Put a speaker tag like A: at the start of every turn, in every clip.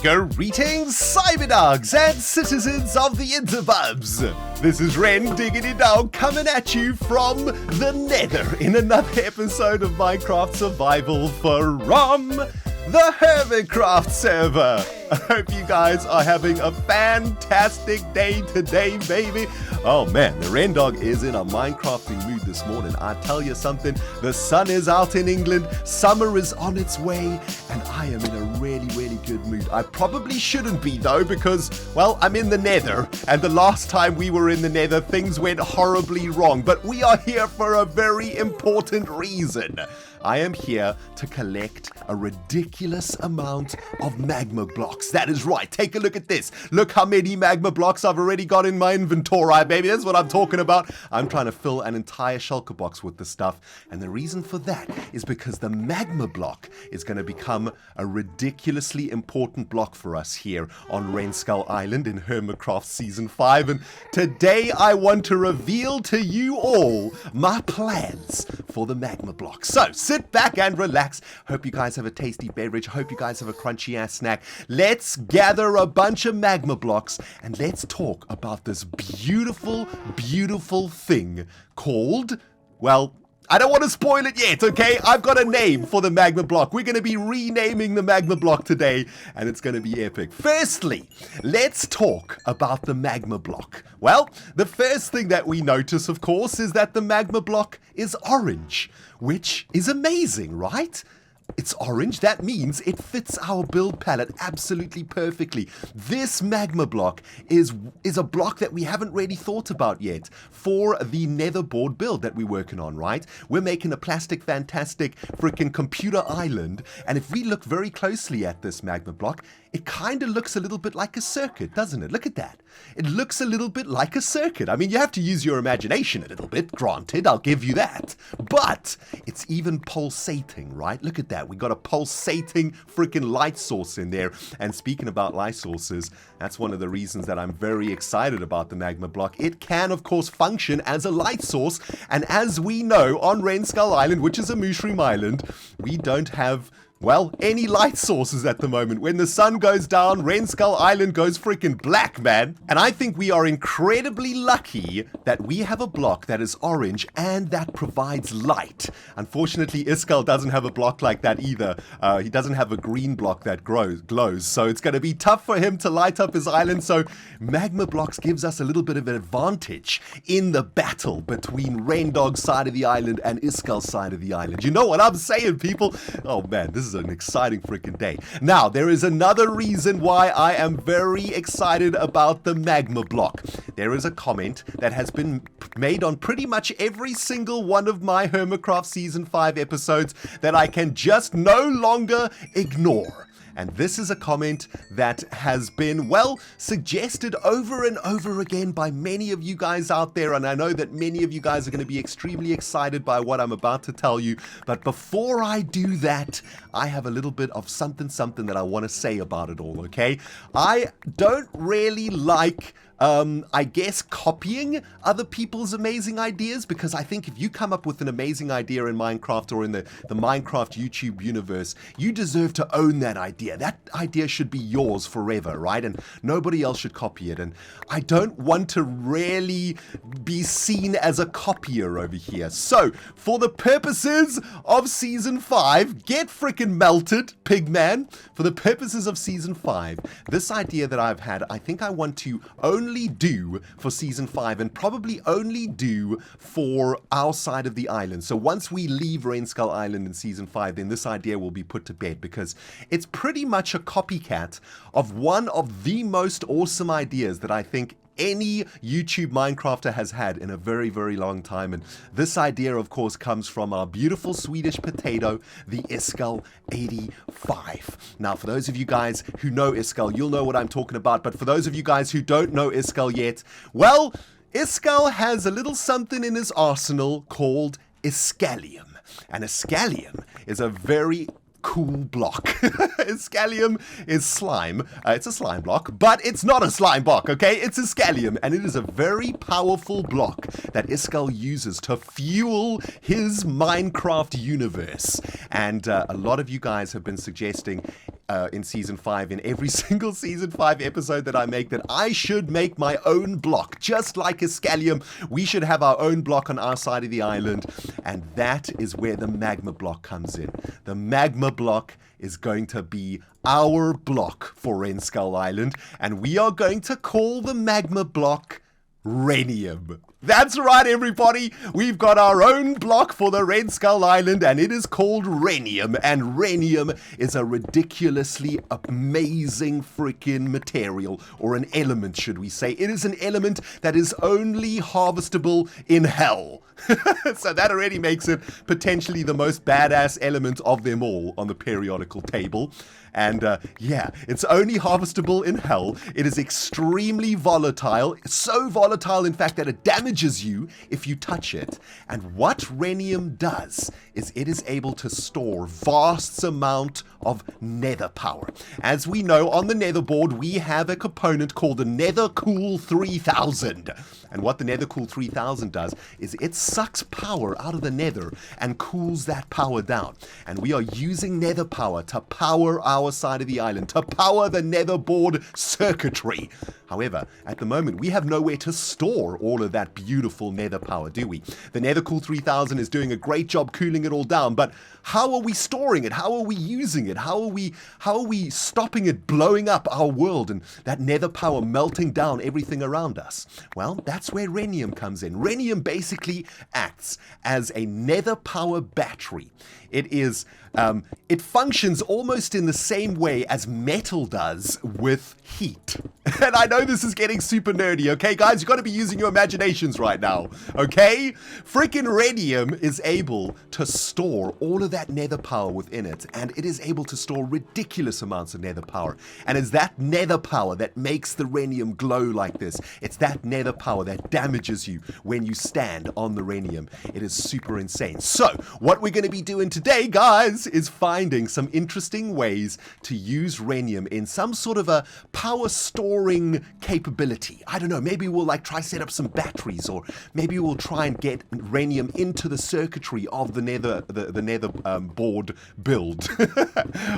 A: Greetings, cyberdogs and citizens of the interbubs. This is ReNDoG coming at you from the Nether in another episode of Minecraft Survival from the Hermitcraft server. I hope you guys are having a fantastic day today, baby. Oh man, the ReNDoG is in a Minecrafting mood this morning. I tell you something, the sun is out in England, summer is on its way, and I am in a really good mood. I probably shouldn't be though, because, well, I'm in the Nether, and the last time we were in the Nether, things went horribly wrong, but we are here for a very important reason. I am here to collect a ridiculous amount of magma blocks. That is right. Take a look at this. Look how many magma blocks I've already got in my inventory, baby. That's what I'm talking about. I'm trying to fill an entire shulker box with the stuff. And the reason for that is because the magma block is going to become a ridiculously important block for us here on ReNDoG Island in Hermitcraft Season 5. And today I want to reveal to you all my plans for the magma block. So, sit back and relax. Hope you guys have a tasty beverage. Hope you guys have a crunchy ass snack. Let's gather a bunch of magma blocks and let's talk about this beautiful thing called, well, I don't want to spoil it yet, okay? I've got a name for the magma block. We're going to be renaming the magma block today, and it's going to be epic. Firstly, let's talk about the magma block. Well, the first thing that we notice, of course, is that the magma block is orange, which is amazing, right? It's orange. That means it fits our build palette absolutely perfectly. This magma block is a block that we haven't really thought about yet for the Netherboard build that we're working on, right? We're making a plastic fantastic freaking computer island, and if we look very closely at this magma block, it kind of looks a little bit like a circuit, doesn't it? Look at that. It looks a little bit like a circuit. I mean, you have to use your imagination a little bit, granted, I'll give you that. But it's even pulsating, right? Look at that. We got a pulsating freaking light source in there. And speaking about light sources, that's one of the reasons that I'm very excited about the magma block. It can, of course, function as a light source. And as we know, on ReNDoG Island, which is a Mooshroom Island, we don't have, well, any light sources at the moment. When the sun goes down, ReNDoG Island goes freaking black, man. And I think we are incredibly lucky that we have a block that is orange and that provides light. Unfortunately, Iskal doesn't have a block like that either. He doesn't have a green block that glows. So it's going to be tough for him to light up his island. So magma blocks gives us a little bit of an advantage in the battle between ReNDoG's side of the island and Iskal's side of the island. You know what I'm saying, people? Oh man, this is an exciting freaking day. Now, there is another reason why I am very excited about the magma block. There is a comment that has been made on pretty much every single one of my Hermitcraft Season 5 episodes that I can just no longer ignore. And this is a comment that has been, well, suggested over and over again by many of you guys out there. And I know that many of you guys are going to be extremely excited by what I'm about to tell you. But before I do that, I have a little bit of something that I want to say about it all, okay? I don't really like I guess copying other people's amazing ideas, because I think if you come up with an amazing idea in Minecraft or in the Minecraft YouTube universe, you deserve to own that idea. That idea should be yours forever, right? And nobody else should copy it. And I don't want to really be seen as a copier over here. So, for the purposes of Season 5, get freaking melted, Pigman. For the purposes of Season 5, this idea that I've had, I think I want to only do for Season 5 and probably only do for our side of the island. So once we leave ReNDoG Island in Season 5, then this idea will be put to bed, because it's pretty much a copycat of one of the most awesome ideas that I think any YouTube Minecrafter has had in a very long time. And this idea, of course, comes from our beautiful Swedish potato, the Iskal 85. Now, for those of you guys who know Iskal, you'll know what I'm talking about. But for those of you guys who don't know Iskal yet, well, Iskal has a little something in his arsenal called Iskalium. And Iskalium is a very cool block. Iskalium is slime. It's a slime block, but it's not a slime block, okay? It's Iskalium, and it is a very powerful block that Iskal uses to fuel his Minecraft universe. And a lot of you guys have been suggesting, in Season 5, in every single Season 5 episode that I make, that I should make my own block. Just like Escalium, we should have our own block on our side of the island, and that is where the magma block comes in. The magma block is going to be our block for ReNskull Island, and we are going to call the magma block Rhenium. That's right, everybody. We've got our own block for the ReNskull Island, and it is called Rhenium. And Rhenium is a ridiculously amazing freaking material, or an element, should we say. It is an element that is only harvestable in hell. So that already makes it potentially the most badass element of them all on the periodical table. And yeah, it's only harvestable in hell. It is extremely volatile. So volatile, in fact, that it damages you if you touch it. And what Rhenium does is it is able to store vast amount of nether power. As we know, on the Netherboard, we have a component called the Nethercool 3000. And what the Nethercool 3000 does is it sucks power out of the nether and cools that power down. And we are using nether power to power our side of the island, to power the Netherboard circuitry. However, at the moment, we have nowhere to store all of that beautiful nether power, do we? The Nethercool 3000 is doing a great job cooling it all down, but how are we storing it? How are we using it? How are we stopping it blowing up our world and that nether power melting down everything around us? Well, that's where Rhenium comes in. Rhenium basically acts as a nether power battery. It functions almost in the same way as metal does with heat. And I know this is getting super nerdy, okay, guys? You've got to be using your imaginations right now, okay? Freaking Rhenium is able to store all of that nether power within it, and it is able to store ridiculous amounts of nether power. And it's that nether power that makes the Rhenium glow like this. It's that nether power that damages you when you stand on the Rhenium. It is super insane. So, what we're going to be doing today, guys, is finding some interesting ways to use Rhenium in some sort of a power storing capability. I don't know, maybe we'll try set up some batteries, or maybe we'll try and get Rhenium into the circuitry of the nether board build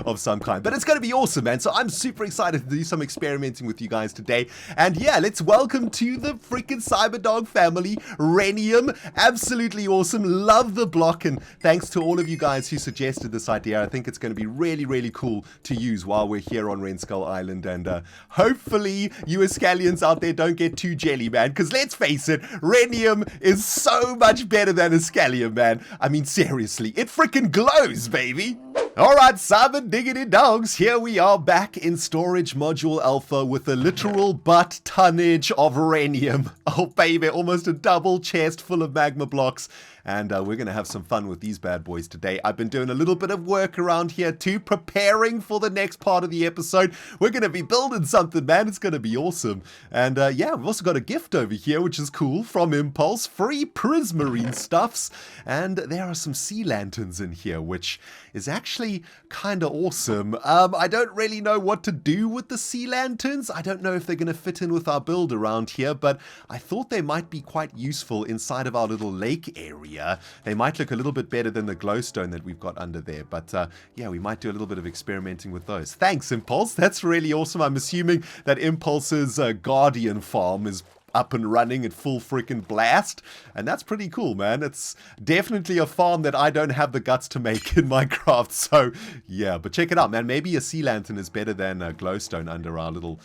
A: of some kind. But it's going to be awesome, man. So I'm super excited to do some experimenting with you guys today. And yeah, let's welcome to the freaking Cyberdog family, Rhenium. Absolutely awesome. Love the block, and thanks to all of you guys who suggested this idea. I think it's going to be really, really cool to use while we're here on ReNskull Island, and hopefully you Escalians out there don't get too jelly, man, because let's face it, Rhenium is so much better than Escalium, man. I mean, seriously, it freaking glows, baby. Alright, Cyber Diggity Dogs, here we are back in Storage Module Alpha with a literal butt tonnage of Rhenium. Oh baby, almost a double chest full of magma blocks. And we're going to have some fun with these bad boys today. I've been doing a little bit of work around here too, preparing for the next part of the episode. We're going to be building something, man. It's going to be awesome. And yeah, we've also got a gift over here, which is cool, from Impulse. Free prismarine stuffs. And there are some sea lanterns in here, which is actually kind of awesome. I don't really know what to do with the sea lanterns. I don't know if they're going to fit in with our build around here, but I thought they might be quite useful inside of our little lake area. They might look a little bit better than the glowstone that we've got under there, but yeah, we might do a little bit of experimenting with those. Thanks, Impulse. That's really awesome. I'm assuming that Impulse's Guardian farm is up and running at full freaking blast, and that's pretty cool, man. It's definitely a farm that I don't have the guts to make in Minecraft, so yeah, but check it out, man. Maybe a sea lantern is better than a glowstone under our little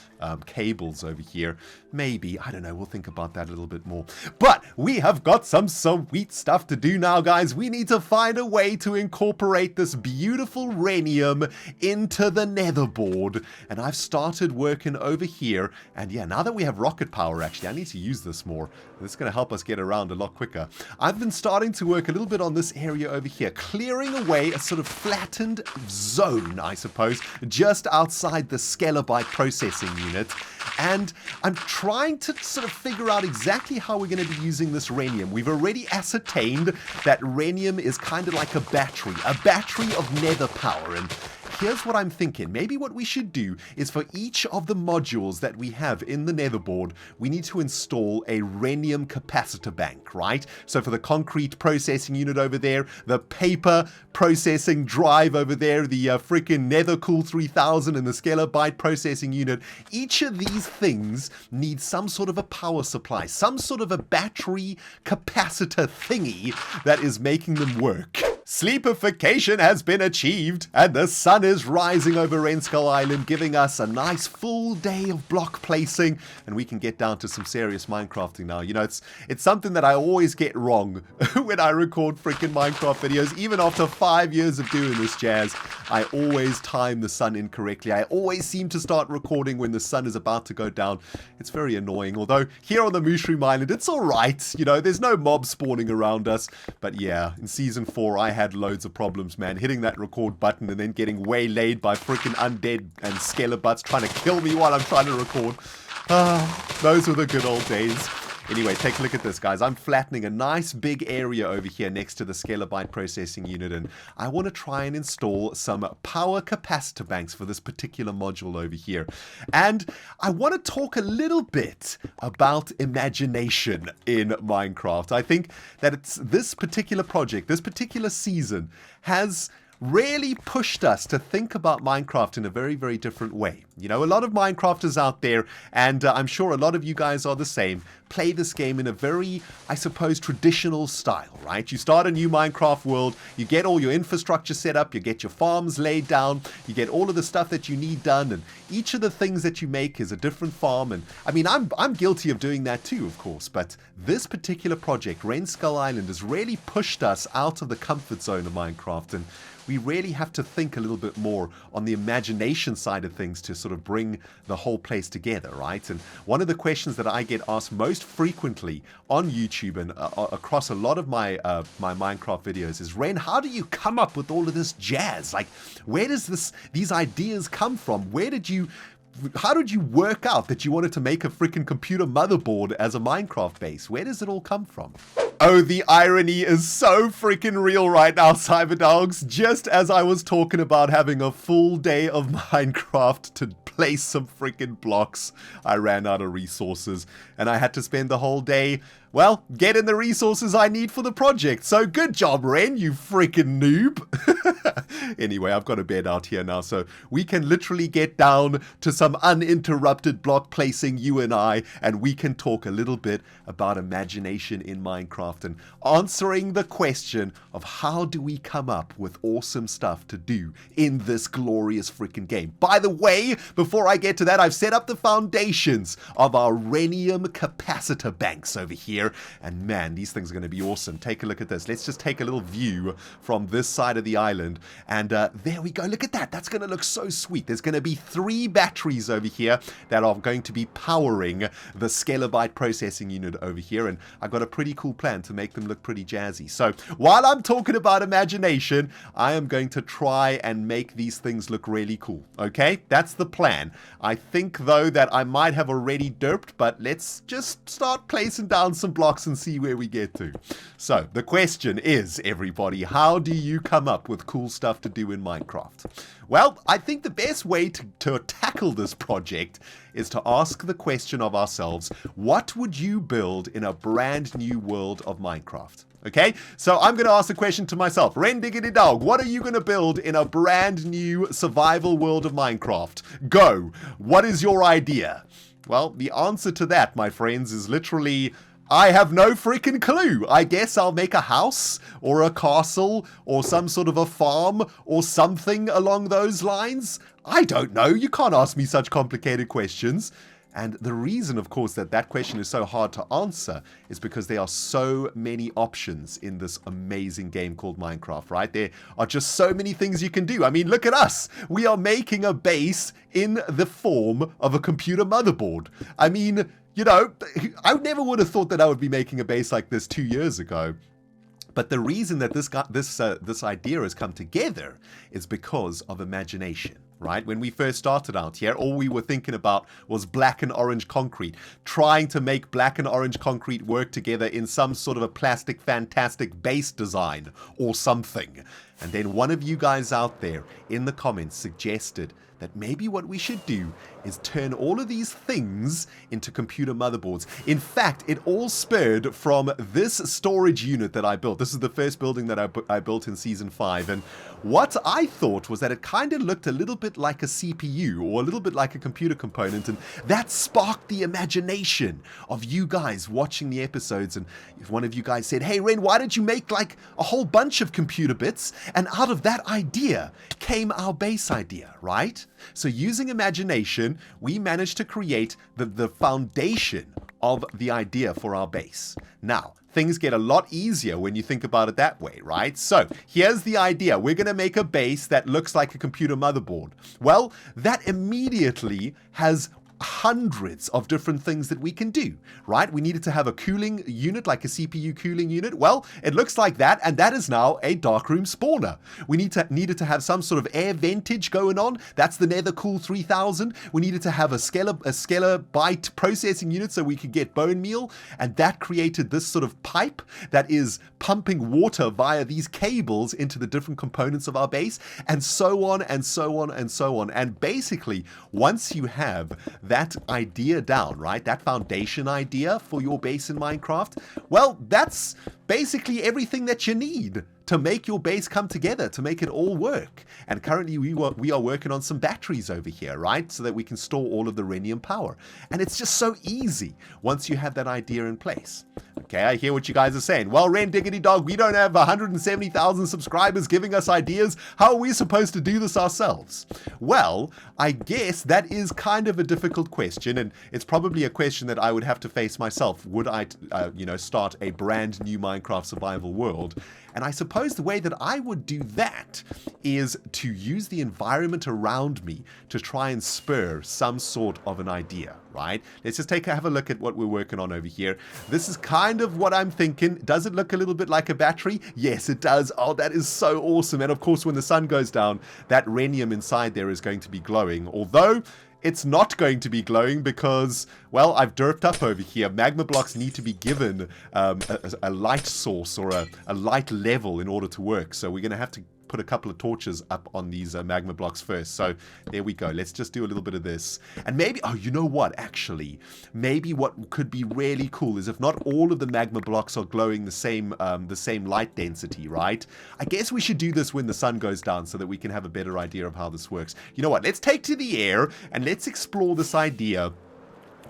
A: cables over here. Maybe, I don't know, we'll think about that a little bit more. But we have got some sweet stuff to do now, guys. We need to find a way to incorporate this beautiful Rhenium into the Netherboard, and I've started working over here, and yeah, now that we have rocket power, actually, I need to use this more. This is going to help us get around a lot quicker. I've been starting to work a little bit on this area over here, clearing away a sort of flattened zone, I suppose, just outside the Skelebite processing unit. And I'm trying to sort of figure out exactly how we're going to be using this Rhenium. We've already ascertained that Rhenium is kind of like a battery of nether power, and here's what I'm thinking. Maybe what we should do is for each of the modules that we have in the Netherboard, we need to install a Rhenium Capacitor Bank, right? So for the concrete processing unit over there, the paper processing drive over there, the freaking Nethercool 3000 and the Scalar processing unit, each of these things needs some sort of a power supply, some sort of a battery capacitor thingy that is making them work. Sleepification has been achieved, and the sun is rising over ReNDoG Island, giving us a nice full day of block placing, and we can get down to some serious Minecrafting now. You know, it's something that I always get wrong when I record freaking Minecraft videos. Even after 5 years of doing this jazz, I always time the sun incorrectly. I always seem to start recording when the sun is about to go down. It's very annoying, although here on the Mooshroom Island, it's alright. You know, there's no mobs spawning around us, but yeah, in Season 4, I had loads of problems, man. Hitting that record button and then getting waylaid by freaking undead and skelebutts trying to kill me while I'm trying to record. Those were the good old days. Anyway, take a look at this, guys. I'm flattening a nice big area over here next to the Scalar processing unit, and I want to try and install some power capacitor banks for this particular module over here. And I want to talk a little bit about imagination in Minecraft. I think that it's this particular project, this particular season, has really pushed us to think about Minecraft in a very, very different way. You know, a lot of Minecrafters out there, and I'm sure a lot of you guys are the same, play this game in a very, I suppose, traditional style, right? You start a new Minecraft world, you get all your infrastructure set up, you get your farms laid down, you get all of the stuff that you need done, and each of the things that you make is a different farm. And I mean, I'm guilty of doing that too, of course, but this particular project, ReNDoG Island, has really pushed us out of the comfort zone of Minecraft, and we really have to think a little bit more on the imagination side of things to sort of bring the whole place together, right? And one of the questions that I get asked most frequently on YouTube and across a lot of my my Minecraft videos is, Ren, how do you come up with all of this jazz? Like, where does these ideas come from? How did you work out that you wanted to make a freaking computer motherboard as a Minecraft base? Where does it all come from? Oh, the irony is so freaking real right now, Cyberdogs. Just as I was talking about having a full day of Minecraft to place some freaking blocks, I ran out of resources, and I had to spend the whole day, well, getting the resources I need for the project. So good job, Ren, you freaking noob. Anyway, I've got a bed out here now, so we can literally get down to some uninterrupted block placing, you and we can talk a little bit about imagination in Minecraft and answering the question of how do we come up with awesome stuff to do in this glorious freaking game. By the way, before I get to that, I've set up the foundations of our Rhenium Capacitor Banks over here, and man, these things are going to be awesome. Take a look at this. Let's just take a little view from this side of the island, and there we go. Look at that. That's going to look so sweet. There's going to be 3 batteries over here that are going to be powering the Scalar processing unit over here, and I've got a pretty cool plan to make them look pretty jazzy. So while I'm talking about imagination, I am going to try and make these things look really cool. Okay, that's the plan. I think though that I might have already derped, but let's just start placing down some blocks and see where we get to. So the question is, everybody, how do you come up with cool stuff to do in Minecraft? Well, I think the best way to tackle this project is to ask the question of ourselves, what would you build in a brand new world of Minecraft? Okay, so I'm going to ask the question to myself, ReNDoG, what are you going to build in a brand new survival world of Minecraft? Go! What is your idea? Well, the answer to that, my friends, is literally, I have no freaking clue. I guess I'll make a house or a castle or some sort of a farm or something along those lines. I don't know. You can't ask me such complicated questions. And the reason, of course, that question is so hard to answer is because there are so many options in this amazing game called Minecraft, right? There are just so many things you can do. I mean, look at us. We are making a base in the form of a computer motherboard. I mean, you know, I never would have thought that I would be making a base like this 2 years ago. But the reason that this idea has come together is because of imagination, right? When we first started out here, all we were thinking about was black and orange concrete, trying to make black and orange concrete work together in some sort of a plastic fantastic base design or something. And then one of you guys out there in the comments suggested that maybe what we should do is turn all of these things into computer motherboards. In fact, it all spurred from this storage unit that I built. This is the first building that I built in Season 5. And what I thought was that it kind of looked a little bit like a CPU or a little bit like a computer component. And that sparked the imagination of you guys watching the episodes. And if one of you guys said, hey, Ren, why don't you make like a whole bunch of computer bits? And out of that idea came our base idea, right? So using imagination, we managed to create the foundation of the idea for our base. Now, things get a lot easier when you think about it that way, right? So here's the idea. We're going to make a base that looks like a computer motherboard. Well, that immediately has hundreds of different things that we can do, right? We needed to have a cooling unit, like a CPU cooling unit. Well, it looks like that, and that is now a darkroom spawner. We needed to have some sort of air ventage going on. That's the Nethercool 3000. We needed to have a scalar byte processing unit so we could get bone meal, and that created this sort of pipe that is pumping water via these cables into the different components of our base, and so on and so on and so on. And basically, once you have that idea down, right? That foundation idea for your base in Minecraft, well, that's basically everything that you need to make your base come together, to make it all work. And currently we are working on some batteries over here, right? So that we can store all of the Rhenium power. And it's just so easy once you have that idea in place. Okay, I hear what you guys are saying. Well, ReNDoG, we don't have 170,000 subscribers giving us ideas. How are we supposed to do this ourselves? Well, I guess that is kind of a difficult question, and it's probably a question that I would have to face myself. Would I, start a brand new Minecraft survival world? And I suppose the way that I would do that is to use the environment around me to try and spur some sort of an idea, right? Let's just have a look at what we're working on over here. This is kind of what I'm thinking. Does it look a little bit like a battery? Yes, it does. Oh, that is so awesome. And of course, when the sun goes down, that Rhenium inside there is going to be glowing. Although it's not going to be glowing because, well, I've derped up over here. Magma blocks need to be given a light source or a light level in order to work. So we're going to have to put a couple of torches up on these magma blocks first. So there we go. Let's just do a little bit of this. And maybe, oh, you know what, actually, maybe what could be really cool is if not all of the magma blocks are glowing the same light density, right? I guess we should do this when the sun goes down so that we can have a better idea of how this works. You know what, let's take to the air and let's explore this idea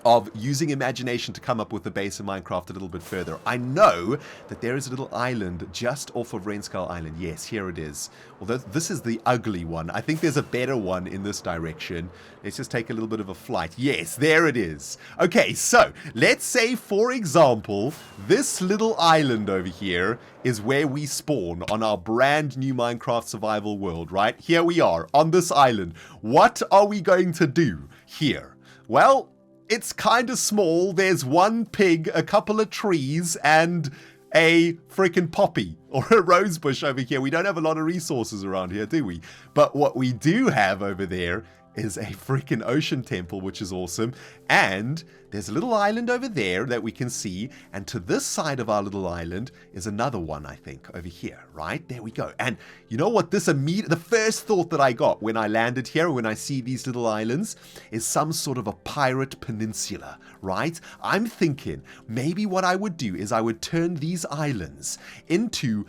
A: of using imagination to come up with the base of Minecraft a little bit further. I know that there is a little island just off of Renskull Island. Yes, here it is. Although this is the ugly one. I think there's a better one in this direction. Let's just take a little bit of a flight. Yes, there it is. Okay, so let's say, for example, this little island over here is where we spawn on our brand new Minecraft survival world, right? Here we are on this island. What are we going to do here? Well, it's kind of small. There's one pig, a couple of trees, and a freaking poppy or a rose bush over here. We don't have a lot of resources around here, do we? But what we do have over there is a freaking ocean temple, which is awesome. And there's a little island over there that we can see. And to this side of our little island is another one, I think, over here, right? There we go. And you know what? The first thought that I got when I landed here, when I see these little islands, is some sort of a pirate peninsula, right? I'm thinking maybe what I would do is I would turn these islands into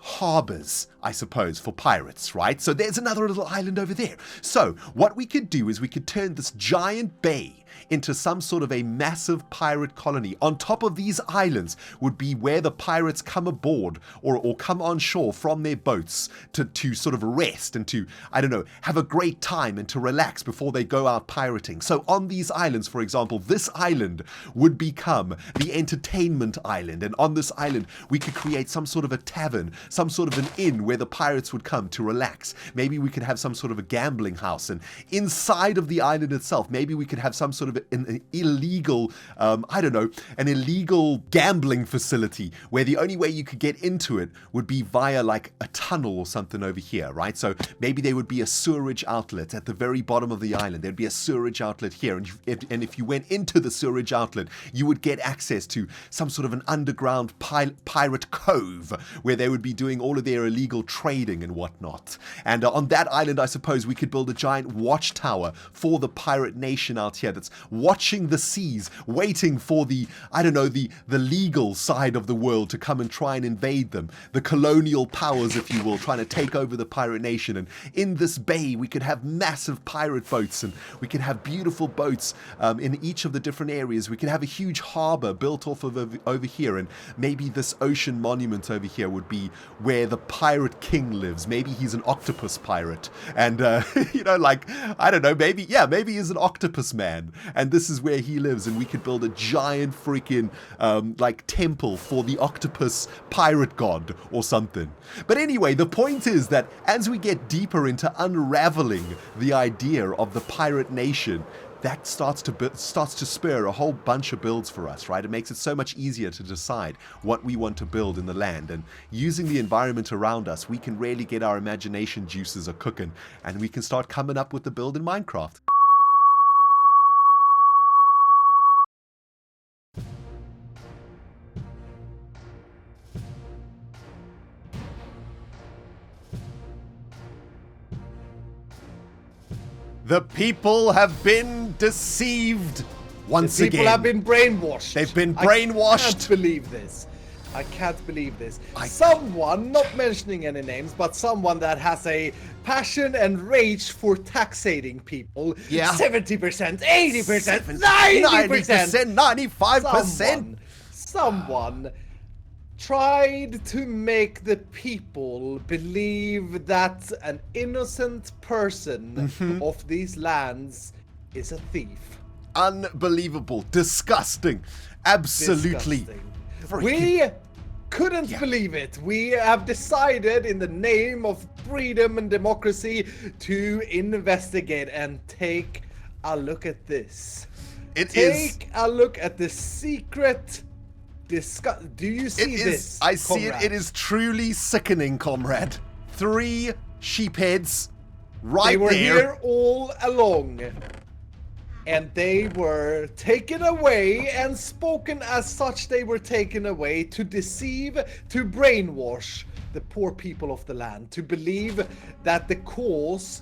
A: harbors, I suppose, for pirates, right? So there's another little island over there. So what we could do is we could turn this giant bay into some sort of a massive pirate colony. On top of these islands would be where the pirates come aboard or come on shore from their boats to sort of rest and to, I don't know, have a great time and to relax before they go out pirating. So on these islands, for example, this island would become the entertainment island. And on this island, we could create some sort of a tavern, some sort of an inn where the pirates would come to relax. Maybe we could have some sort of a gambling house. And inside of the island itself, maybe we could have some sort of an illegal, an illegal gambling facility where the only way you could get into it would be via like a tunnel or something over here, right? So maybe there would be a sewerage outlet at the very bottom of the island. There'd be a sewerage outlet here. And if you went into the sewerage outlet, you would get access to some sort of an underground pirate cove where they would be doing all of their illegal trading and whatnot. And on that island, I suppose we could build a giant watchtower for the pirate nation out here that's watching the seas, waiting for the, I don't know, the legal side of the world to come and try and invade them. The colonial powers, if you will, trying to take over the pirate nation. And in this bay, we could have massive pirate boats, and we could have beautiful boats in each of the different areas. We could have a huge harbor built off of over here, and maybe this ocean monument over here would be where the pirate king lives. Maybe he's an octopus pirate, and you know, like, I don't know, maybe he's an octopus man, and this is where he lives. And we could build a giant freaking like temple for the octopus pirate god or something. But anyway, the point is that as we get deeper into unraveling the idea of the pirate nation, that starts to spur a whole bunch of builds for us, right? It makes it so much easier to decide what we want to build in the land. And using the environment around us, we can really get our imagination juices a cooking, and we can start coming up with the build in Minecraft. The people have been deceived once again.
B: People have been brainwashed.
A: They've been brainwashed.
B: I can't believe this. I can't believe this. Someone, not mentioning any names, but someone that has a passion and rage for taxating people.
A: Yeah.
B: 70%, 80%, 90%,
A: 95%.
B: Someone tried to make the people believe that an innocent person of these lands is a thief.
A: Unbelievable. Disgusting. Absolutely.
B: Disgusting. We couldn't believe it. We have decided, in the name of freedom and democracy, to investigate and take a look at this. Take a look at the secret. Do you see this?
A: I see it. It is truly sickening, comrade. 3 sheep heads right there.
B: They were here all along. And they were taken away, and spoken as such. They were taken away to deceive, to brainwash the poor people of the land, to believe that the cause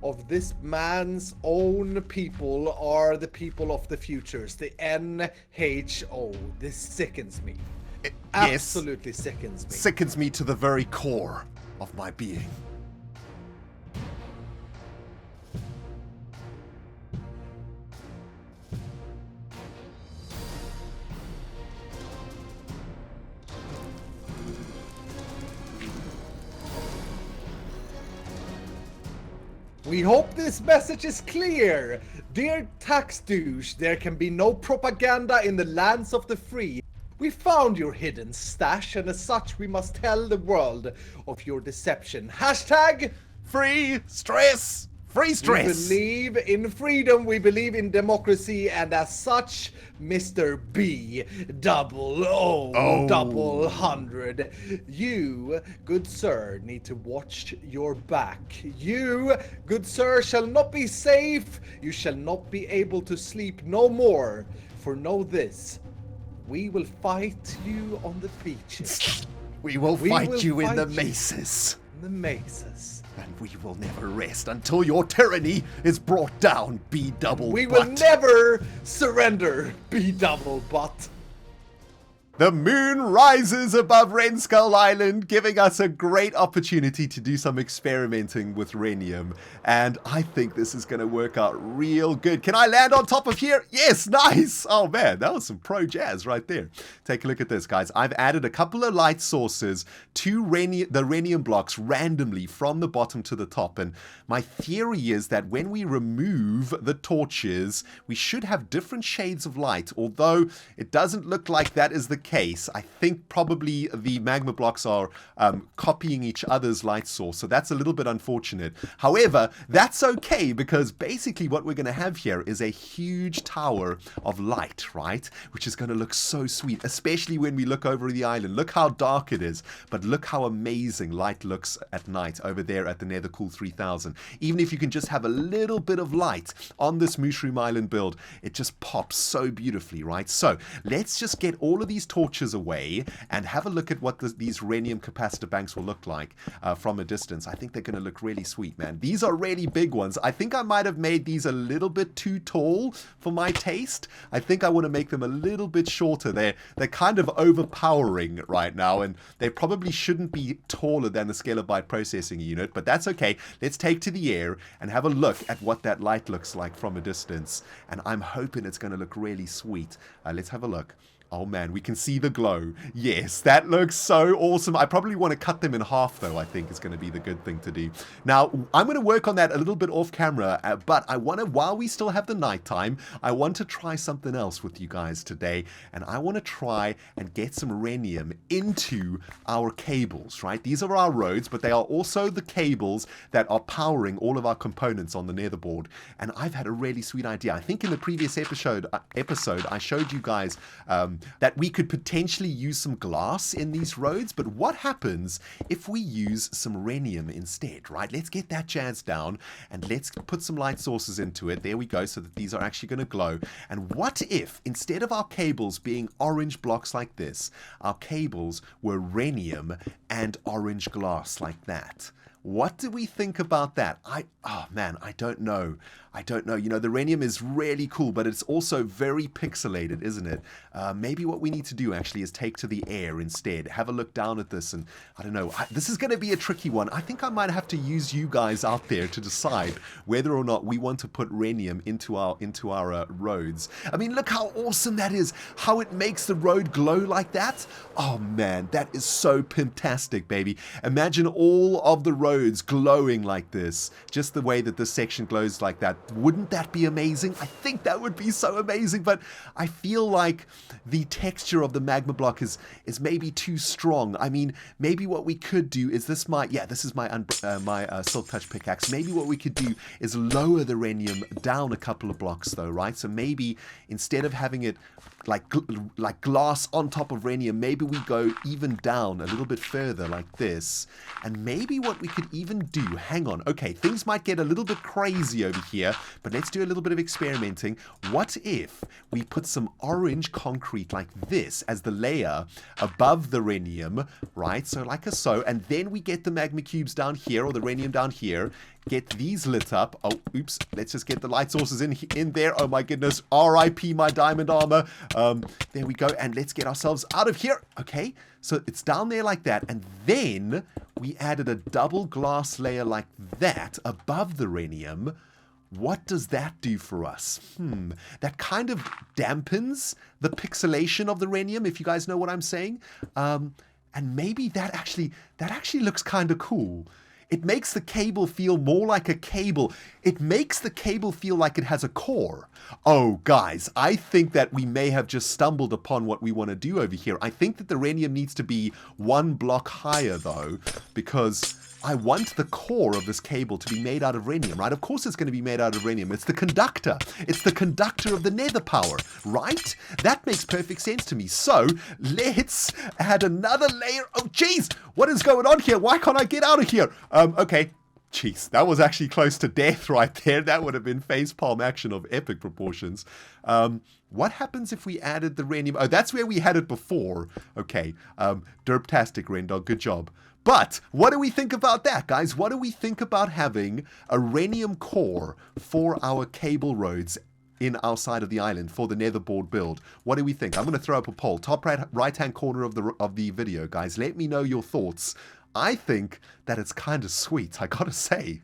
B: of this man's own people are the people of the futures, the NHO. This sickens me. Absolutely sickens me.
A: Sickens me to the very core of my being.
B: We hope this message is clear. Dear tax douche, there can be no propaganda in the lands of the free. We found your hidden stash, and as such we must tell the world of your deception. Hashtag
A: free stress. Free stress.
B: We believe in freedom, we believe in democracy, and as such, Mr. B, double O, double 100. You, good sir, need to watch your back. You, good sir, shall not be safe. You shall not be able to sleep no more. For know this, we will fight you on the beaches.
A: We will fight you in the mesas.
B: In the mesas.
A: And we will never rest until your tyranny is brought down, B double butt.
B: We will never surrender, B double butt.
A: The moon rises above Renskull Island, giving us a great opportunity to do some experimenting with Rhenium. And I think this is going to work out real good. Can I land on top of here? Yes, nice. Oh man, that was some pro jazz right there. Take a look at this, guys. I've added a couple of light sources to the Rhenium blocks randomly from the bottom to the top. And my theory is that when we remove the torches, we should have different shades of light. Although it doesn't look like that is the case. I think probably the magma blocks are copying each other's light source, so that's a little bit unfortunate. However, that's okay, because basically what we're going to have here is a huge tower of light, right? Which is going to look so sweet, especially when we look over the island. Look how dark it is, but look how amazing light looks at night over there at the Nethercool 3000. Even if you can just have a little bit of light on this Mooshroom Island build, it just pops so beautifully, right? So let's just get all of these torches away and have a look at what these Rhenium Capacitor Banks will look like from a distance, I think they're going to look really sweet, man. These are really big ones. I think I might have made these a little bit too tall for my taste. I think I want to make them a little bit shorter. They're kind of overpowering right now, and they probably shouldn't be taller than the Scalar Byte processing unit, but that's okay. Let's take to the air and have a look at what that light looks like from a distance, and I'm hoping it's going to look really sweet. Let's have a look. Oh man, we can see the glow. Yes, that looks so awesome. I probably want to cut them in half though, I think is going to be the good thing to do. Now, I'm going to work on that a little bit off camera, but I want to, while we still have the nighttime, I want to try something else with you guys today, and I want to try and get some Rhenium into our cables, right? These are our roads, but they are also the cables that are powering all of our components on the Netherboard, and I've had a really sweet idea. I think in the previous episode I showed you guys that we could potentially use some glass in these roads, but what happens if we use some Rhenium instead, right? Let's get that jazz down and let's put some light sources into it. There we go, so that these are actually going to glow. And what if, instead of our cables being orange blocks like this, our cables were Rhenium and orange glass like that? What do we think about that? Oh man, I don't know. You know, the Rhenium is really cool, but it's also very pixelated, isn't it? Maybe what we need to do actually is take to the air instead. Have a look down at this, and I don't know. This is going to be a tricky one. I think I might have to use you guys out there to decide whether or not we want to put Rhenium into our roads. I mean, look how awesome that is. How it makes the road glow like that. Oh man, that is so pimptastic, baby. Imagine all of the roads glowing like this. Just the way that this section glows like that. Wouldn't that be amazing? I think that would be so amazing, but I feel like the texture of the magma block is maybe too strong. I mean, maybe what we could do is this is my Silk Touch pickaxe. Maybe what we could do is lower the Rhenium down a couple of blocks though, right? So maybe instead of having it like glass on top of Rhenium, maybe we go even down a little bit further like this. And maybe what we could even do, hang on, okay, things might get a little bit crazy over here, but let's do a little bit of experimenting. What if we put some orange concrete like this as the layer above the Rhenium, right? So like so, and then we get the magma cubes down here, or the Rhenium down here, get these lit up. Oh, oops, let's just get the light sources in there. Oh my goodness, RIP my diamond armor. There we go, and let's get ourselves out of here. Okay, so it's down there like that, and then we added a double glass layer like that above the Rhenium. What does that do for us? That kind of dampens the pixelation of the Rhenium, if you guys know what I'm saying. And maybe that actually looks kind of cool. It makes the cable feel more like a cable. It makes the cable feel like it has a core. Oh, guys, I think that we may have just stumbled upon what we want to do over here. I think that the Rhenium needs to be one block higher, though, because I want the core of this cable to be made out of Rhenium, right? Of course it's going to be made out of Rhenium. It's the conductor. It's the conductor of the nether power, right? That makes perfect sense to me. So let's add another layer. Oh, jeez, what is going on here? Why can't I get out of here? Okay. Jeez, that was actually close to death right there. That would have been facepalm action of epic proportions. What happens if we added the Rhenium? Oh, that's where we had it before. Okay. Derptastic, ReNDoG. Good job. But what do we think about that, guys? What do we think about having a Rhenium core for our cable roads in our side of the island for the Netherboard build? What do we think? I'm going to throw up a poll. Top right-hand corner of the video, guys. Let me know your thoughts. I think that it's kind of sweet, I gotta say.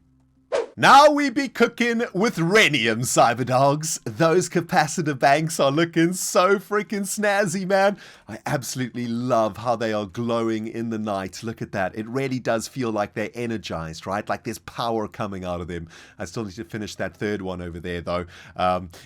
A: Now we be cooking with Rhenium, Cyberdogs. Those capacitor banks are looking so freaking snazzy, man. I absolutely love how they are glowing in the night. Look at that. It really does feel like they're energized, right? Like there's power coming out of them. I still need to finish that third one over there, though.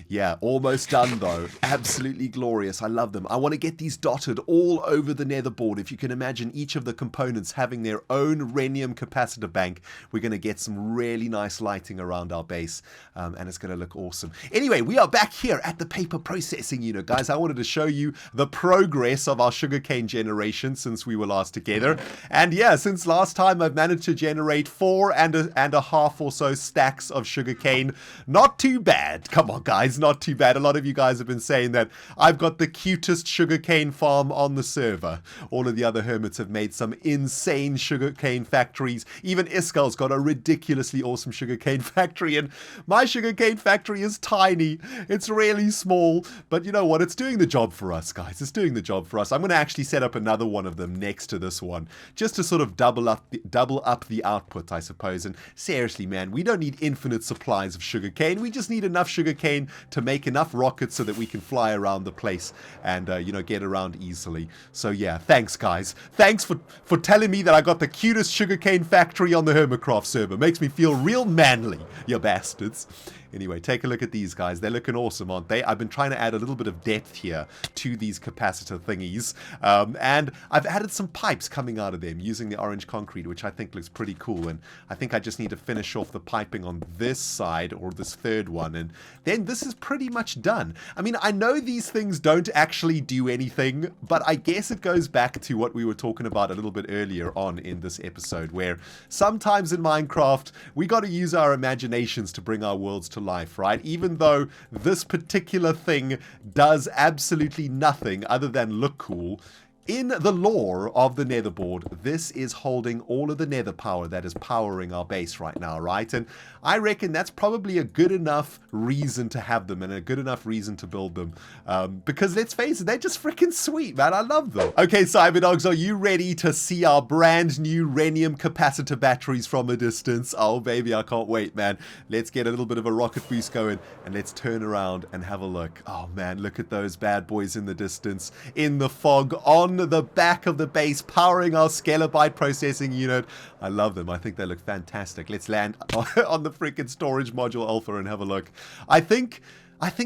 A: Yeah, almost done, though. Absolutely glorious. I love them. I want to get these dotted all over the Netherboard. If you can imagine each of the components having their own Rhenium capacitor bank, we're going to get some really nice lighting around our base, and it's going to look awesome. Anyway, we are back here at the paper processing unit, guys. I wanted to show you the progress of our sugarcane generation since we were last together. And yeah, since last time, I've managed to generate 4.5 or so stacks of sugarcane. Not too bad. Come on, guys, not too bad. A lot of you guys have been saying that I've got the cutest sugarcane farm on the server. All of the other hermits have made some insane sugarcane factories. Even Iskal's got a ridiculously awesome sugarcane factory, and my sugarcane factory is tiny. It's really small, but you know what? It's doing the job for us, guys. It's doing the job for us. I'm going to actually set up another one of them next to this one, just to sort of double up the output, I suppose. And seriously, man, we don't need infinite supplies of sugarcane. We just need enough sugarcane to make enough rockets so that we can fly around the place and get around easily. So yeah, thanks, guys. Thanks for telling me that I got the cutest sugarcane factory on the Hermitcraft server. Makes me feel real manly, you bastards. Anyway, take a look at these guys. They're looking awesome, aren't they? I've been trying to add a little bit of depth here to these capacitor thingies. And I've added some pipes coming out of them using the orange concrete, which I think looks pretty cool. And I think I just need to finish off the piping on this side, or this third one. And then this is pretty much done. I mean, I know these things don't actually do anything, but I guess it goes back to what we were talking about a little bit earlier on in this episode, where sometimes in Minecraft, we got to use our imaginations to bring our worlds to life, right? Even though this particular thing does absolutely nothing other than look cool, in the lore of the Netherboard, this is holding all of the nether power that is powering our base right now, right? And I reckon that's probably a good enough reason to have them and a good enough reason to build them. Because let's face it, they're just freaking sweet, man. I love them. Okay, Cyberdogs, are you ready to see our brand new Rhenium capacitor batteries from a distance? Oh, baby, I can't wait, man. Let's get a little bit of a rocket boost going and let's turn around and have a look. Oh, man, look at those bad boys in the distance, in the fog, on the back of the base, powering our Skelebyte processing unit. I love them. I think they look fantastic. Let's land on the freaking storage module alpha and have a look. I think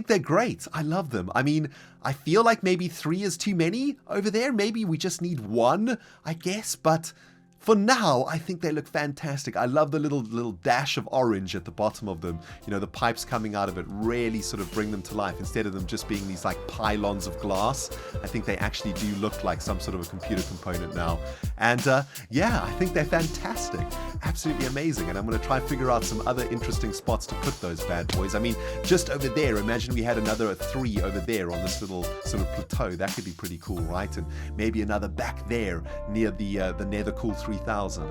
A: they're great. I love them. I mean, I feel like maybe 3 is too many over there. Maybe we just need 1, I guess, but for now, I think they look fantastic. I love the little dash of orange at the bottom of them. You know, the pipes coming out of it really sort of bring them to life instead of them just being these like pylons of glass. I think they actually do look like some sort of a computer component now. And yeah, I think they're fantastic. Absolutely amazing. And I'm going to try and figure out some other interesting spots to put those bad boys. I mean, just over there, imagine we had another 3 over there on this little sort of plateau. That could be pretty cool, right? And maybe another back there near the Nether Cool 3000.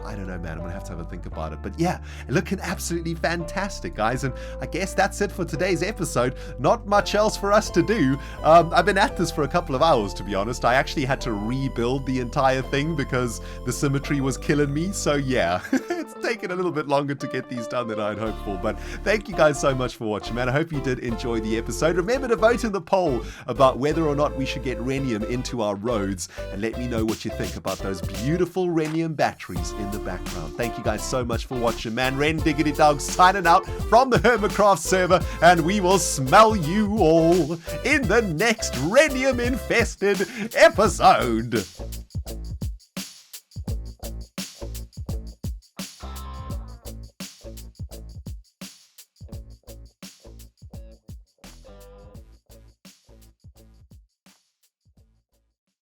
A: I don't know, man. I'm gonna have to have a think about it. But yeah, looking absolutely fantastic, guys. And I guess that's it for today's episode. Not much else for us to do. I've been at this for a couple of hours, to be honest. I actually had to rebuild the entire thing because the symmetry was killing me. So yeah, it's taken a little bit longer to get these done than I'd hoped for. But thank you guys so much for watching, man. I hope you did enjoy the episode. Remember to vote in the poll about whether or not we should get Rhenium into our roads, and let me know what you think about those beautiful Rhenium batteries in the background. Thank you guys so much for watching, man. ReNDoG signing out from the Hermitcraft server, and we will smell you all in the next Rhenium infested episode.